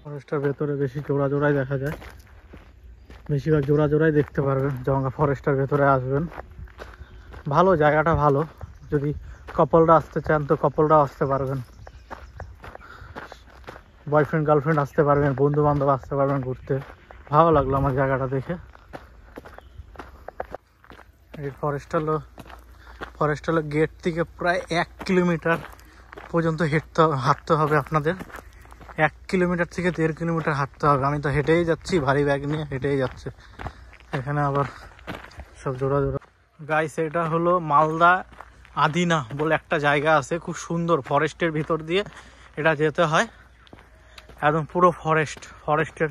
ফরেস্টের ভেতরে বেশি জোড়া জোড়াই দেখা যায়, বেশিরভাগ জোড়া জোড়াই দেখতে পারবেন যখন ফরেস্টের ভেতরে আসবেন। ভালো জায়গাটা ভালো, যদি কাপলরা আসতে চান তো কাপলরাও আসতে পারবেন, বয়ফ্রেন্ড গার্লফ্রেন্ড আসতে পারবেন, বন্ধু বান্ধব আসতে পারবেন ঘুরতে। ভালো লাগলো আমার জায়গাটা দেখে। এই ফরেস্ট হলো গেট থেকে প্রায় 1 কিলোমিটার পর্যন্ত হাঁটতে হবে আপনাদের। 1 কিলোমিটার থেকে 1.5 কিলোমিটার হাঁটতে হবে। আমি তো হেঁটেই যাচ্ছি, ভারী ব্যাগ নিয়ে হেঁটেই যাচ্ছে। এখানে আবার সব জোড়া জোড়া। গাইস, এটা হলো মালদা আদিনা বলে একটা জায়গা আছে, খুব সুন্দর। ফরেস্টের ভিতর দিয়ে এটা যেতে হয়, একদম পুরো ফরেস্টের